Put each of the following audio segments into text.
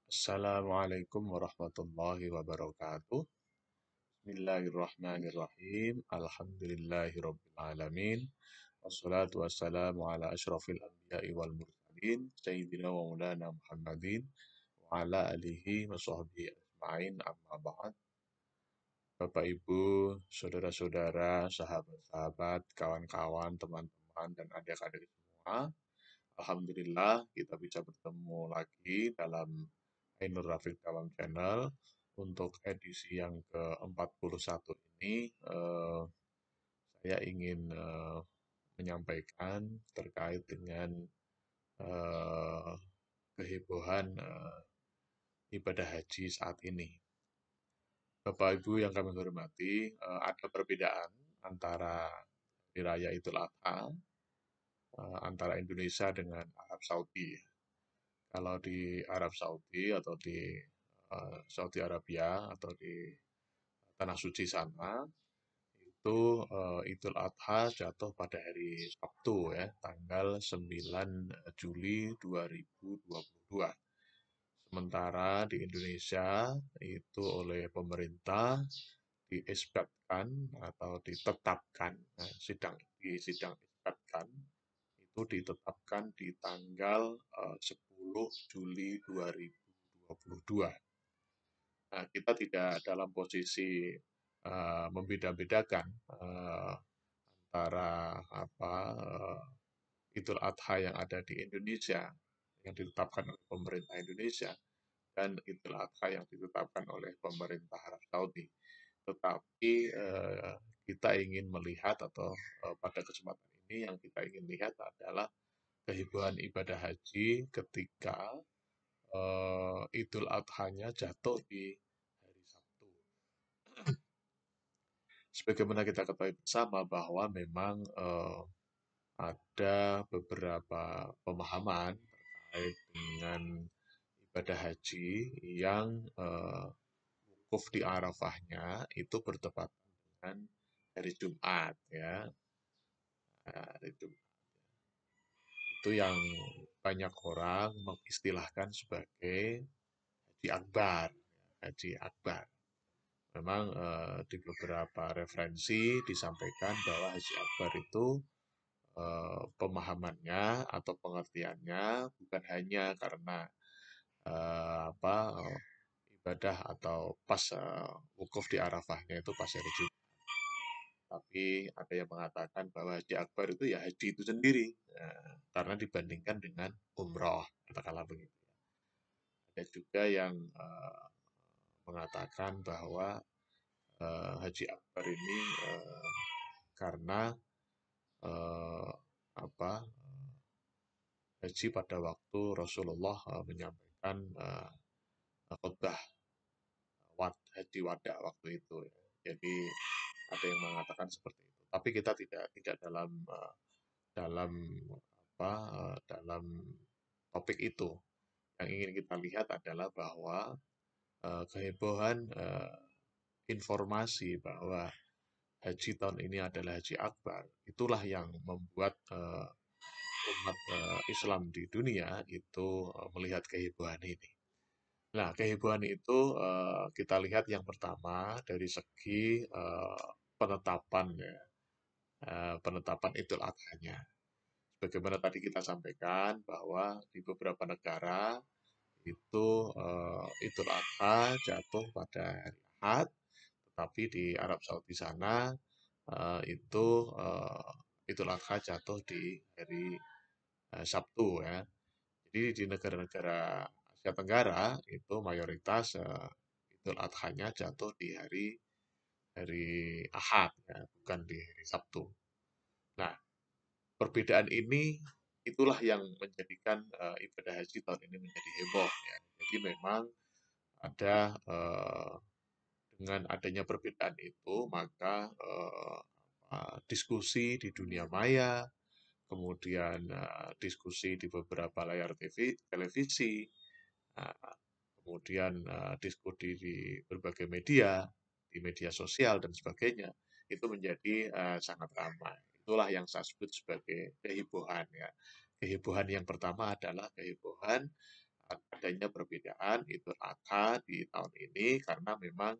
Assalamualaikum warahmatullahi wabarakatuh. Bismillahirrahmanirrahim. Alhamdulillahirabbil alamin. Wassalatu wassalamu ala asyrafil anbiya'i wal mursalin sayyidina wa maulana Muhammadin wa ala alihi wa sahbihi ajma'in amma ba'd. Bapak Ibu, saudara-saudara, sahabat-sahabat, kawan-kawan, teman-teman dan adik-adik semua, alhamdulillah kita bisa bertemu lagi dalam Ainur Rafiq dalam channel untuk edisi yang ke-41 ini. Saya ingin menyampaikan terkait dengan eh, kehebohan ibadah haji saat ini. Bapak Ibu yang kami hormati, ada perbedaan antara hari raya Idul Adha antara Indonesia dengan Arab Saudi. Kalau di Arab Saudi atau di Saudi Arabia atau di Tanah Suci sana, itu Idul Adha jatuh pada hari Sabtu ya, tanggal 9 Juli 2022. Sementara di Indonesia itu oleh pemerintah diesbatkan atau ditetapkan, sidang isbatkan itu ditetapkan di tanggal 10 Juli 2022. Nah, kita tidak dalam posisi membeda-bedakan antara Idul Adha yang ada di Indonesia yang ditetapkan oleh pemerintah Indonesia dan Idul Adha yang ditetapkan oleh pemerintah Arab Saudi. Tetapi kita ingin melihat atau pada kesempatan ini yang kita ingin lihat adalah kehebohan ibadah haji ketika Idul Adha-nya jatuh di hari Sabtu. Sebagaimana kita ketahui bersama bahwa memang ada beberapa pemahaman terkait dengan ibadah haji yang wukuf di Arafahnya itu bertepatan dengan hari Jumat ya. Hari Jumat itu yang banyak orang mengistilahkan sebagai Haji Akbar. Haji Akbar. Memang di beberapa referensi disampaikan bahwa Haji Akbar itu pemahamannya atau pengertiannya bukan hanya karena ibadah atau pas wukuf di Arafahnya itu pas hari Jumat. Tapi ada yang mengatakan bahwa Haji Akbar itu ya haji itu sendiri, karena dibandingkan dengan umroh, katakanlah begitu. Ada juga yang mengatakan bahwa Haji Akbar ini karena haji pada waktu Rasulullah menyampaikan khutbah haji wada waktu itu ya. Jadi ada yang mengatakan seperti itu. Tapi kita tidak dalam dalam topik itu. Yang ingin kita lihat adalah bahwa kehebohan informasi bahwa haji tahun ini adalah haji akbar, itulah yang membuat umat Islam di dunia itu melihat kehebohan ini. Nah, kehebohan itu kita lihat yang pertama dari segi penetapan ya, penetapan Idul Adha-nya. Bagaimana tadi kita sampaikan bahwa di beberapa negara itu Idul Adha jatuh pada hari Ahad, tetapi di Arab Saudi sana itu Idul Adha jatuh di hari Sabtu ya. Jadi di negara-negara Asia Tenggara itu mayoritas Idul Adha-nya jatuh di hari Ahad ya, bukan di hari Sabtu. Nah, perbedaan ini itulah yang menjadikan ibadah haji tahun ini menjadi heboh ya. Jadi memang ada dengan adanya perbedaan itu maka diskusi di dunia maya, kemudian diskusi di beberapa layar televisi, kemudian diskusi di berbagai media, di media sosial dan sebagainya, itu menjadi sangat ramai. Itulah yang saya sebut sebagai kehebohan ya. Kehebohan yang pertama adalah kehebohan adanya perbedaan Idul Adha di tahun ini karena memang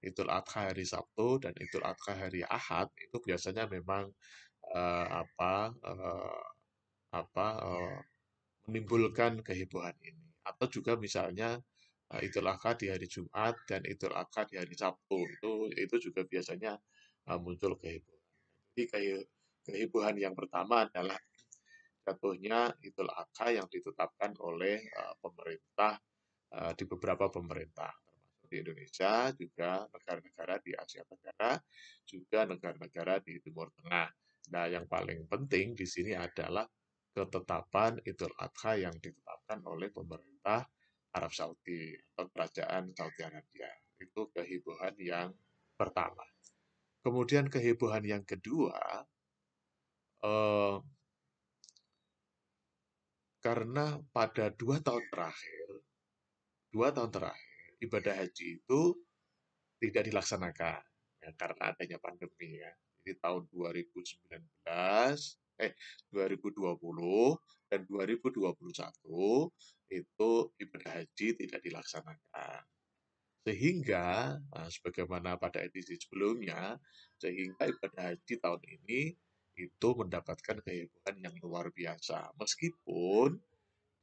Idul Adha hari Sabtu dan Idul Adha hari Ahad itu biasanya memang eh, apa eh, apa menimbulkan kehebohan ini. Atau juga misalnya Idul Adha di hari Jumat dan Idul Adha di hari Sabtu itu juga biasanya muncul kehebohan. Jadi kehebohan yang pertama adalah jatuhnya Idul Adha yang ditetapkan oleh pemerintah di beberapa pemerintah termasuk di Indonesia, juga negara-negara di Asia Tenggara, juga negara-negara di Timur Tengah. Nah, yang paling penting di sini adalah ketetapan Idul Adha yang ditetapkan oleh pemerintah Arab Saudi atau Kerajaan Saudi Arabia. Itu kehebohan yang pertama. Kemudian kehebohan yang kedua, eh, karena pada 2 tahun terakhir ibadah haji itu tidak dilaksanakan ya, karena adanya pandemi ya. Jadi tahun 2019, 2020 dan 2021 itu ibadah haji tidak dilaksanakan. Sehingga, sebagaimana pada edisi sebelumnya, sehingga ibadah haji tahun ini itu mendapatkan kehebohan yang luar biasa. Meskipun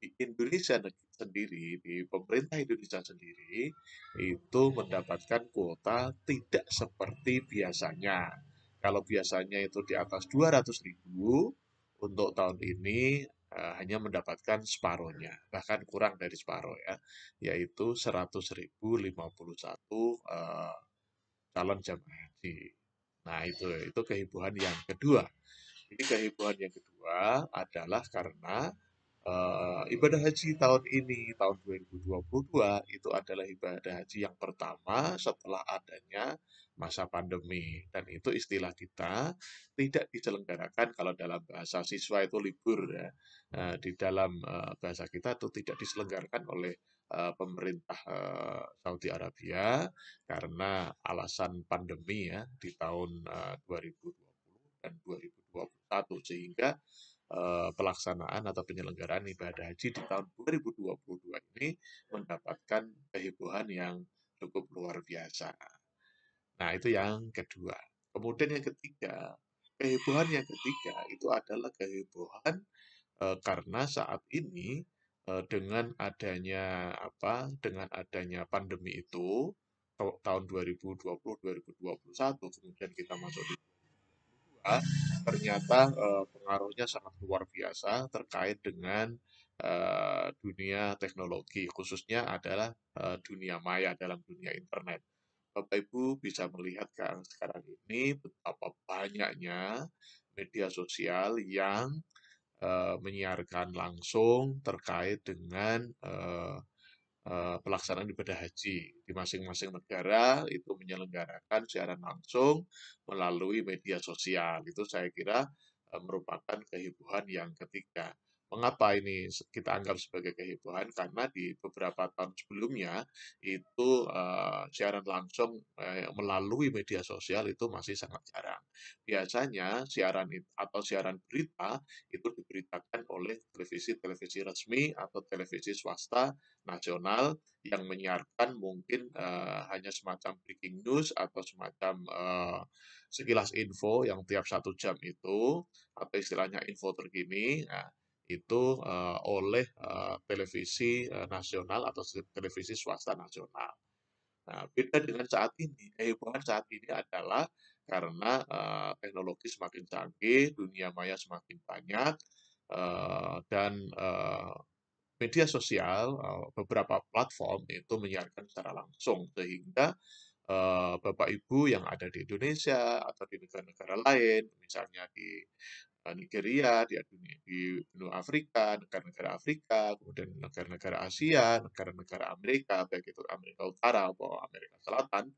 di Indonesia sendiri, di pemerintah Indonesia sendiri, itu mendapatkan kuota tidak seperti biasanya. Kalau biasanya itu di atas 200.000, untuk tahun ini hanya mendapatkan separuhnya, bahkan kurang dari separuh ya, yaitu 100.051 calon jamaah haji. Nah, itu kehebohan yang kedua. Jadi kehebohan yang kedua adalah karena ibadah haji tahun ini, tahun 2022, itu adalah ibadah haji yang pertama setelah adanya masa pandemi. Dan itu istilah kita tidak diselenggarakan kalau dalam bahasa siswa itu libur ya. Di dalam bahasa kita itu tidak diselenggarakan oleh pemerintah Saudi Arabia karena alasan pandemi ya di tahun 2020 dan 2021 sehingga pelaksanaan atau penyelenggaraan ibadah haji di tahun 2022 ini mendapatkan kehebohan yang cukup luar biasa. Nah, itu yang kedua. Kemudian yang ketiga, kehebohan yang ketiga itu adalah kehebohan karena saat ini dengan adanya Dengan adanya pandemi itu tahun 2020 2021 kemudian kita masuk di ternyata pengaruhnya sangat luar biasa terkait dengan dunia teknologi, khususnya adalah dunia maya dalam dunia internet. Bapak Ibu bisa melihat kan sekarang ini betapa banyaknya media sosial yang menyiarkan langsung terkait dengan pelaksanaan ibadah haji di masing-masing negara itu menyelenggarakan siaran langsung melalui media sosial. Itu saya kira merupakan kehebohan yang ketiga. Mengapa ini kita anggap sebagai kehebohan? Karena di beberapa tahun sebelumnya itu siaran langsung melalui media sosial itu masih sangat jarang. Biasanya siaran berita itu diberitakan oleh televisi-televisi resmi atau televisi swasta nasional yang menyiarkan mungkin hanya semacam breaking news atau semacam sekilas info yang tiap 1 jam itu atau istilahnya info terkini. Nah, itu oleh televisi nasional atau televisi swasta nasional. Nah, beda dengan saat ini. Kehebohan saat ini adalah karena teknologi semakin canggih, dunia maya semakin banyak, dan media sosial, beberapa platform itu menyiarkan secara langsung sehingga Bapak Ibu yang ada di Indonesia atau di negara-negara lain, misalnya di Nigeria, di benua Afrika, negara-negara Afrika, kemudian negara-negara Asia, negara-negara Amerika, baik itu Amerika Utara atau Amerika Selatan,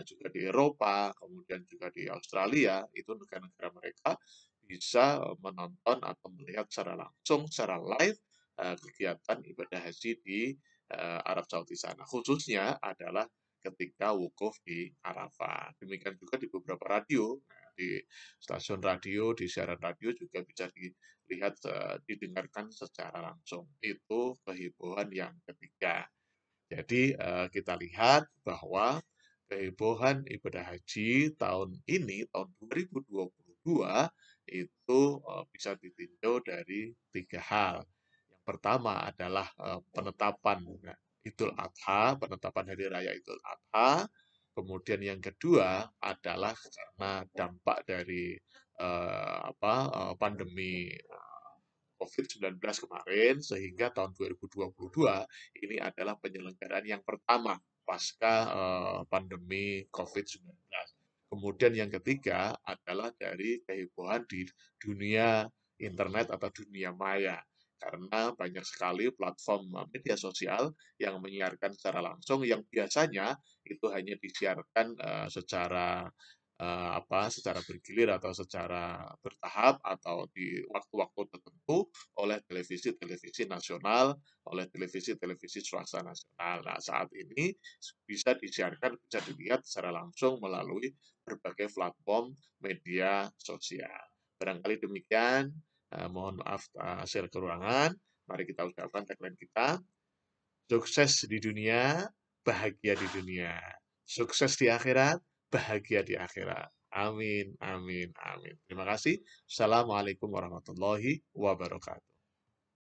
juga di Eropa, kemudian juga di Australia, itu negara-negara mereka bisa menonton atau melihat secara langsung, secara live, kegiatan ibadah haji di Arab Saudi sana. Khususnya adalah ketika wukuf di Arafah. Demikian juga di beberapa radio. di stasiun radio, di siaran radio juga bisa dilihat, didengarkan secara langsung. Itu kehebohan yang ketiga. Jadi, kita lihat bahwa kehebohan ibadah haji tahun ini, tahun 2022 itu, bisa ditinjau dari 3 hal. Yang pertama adalah, penetapan Idul Adha, penetapan hari raya Idul Adha. Kemudian yang kedua adalah karena dampak dari, pandemi COVID-19 kemarin, sehingga tahun 2022 ini adalah penyelenggaraan yang pertama pasca pandemi COVID-19. Kemudian yang ketiga adalah dari kehebohan di dunia internet atau dunia maya. Karena banyak sekali platform media sosial yang menyiarkan secara langsung yang biasanya itu hanya disiarkan secara bergilir atau secara bertahap atau di waktu-waktu tertentu oleh televisi-televisi nasional, oleh televisi-televisi swasta nasional. Nah, saat ini bisa disiarkan, bisa dilihat secara langsung melalui berbagai platform media sosial. Barangkali demikian, mohon maaf hasil kekurangan. Mari kita ucapkan tagline kita, sukses di dunia, bahagia di dunia. Sukses di akhirat, bahagia di akhirat. Amin, amin, amin. Terima kasih. Assalamualaikum warahmatullahi wabarakatuh.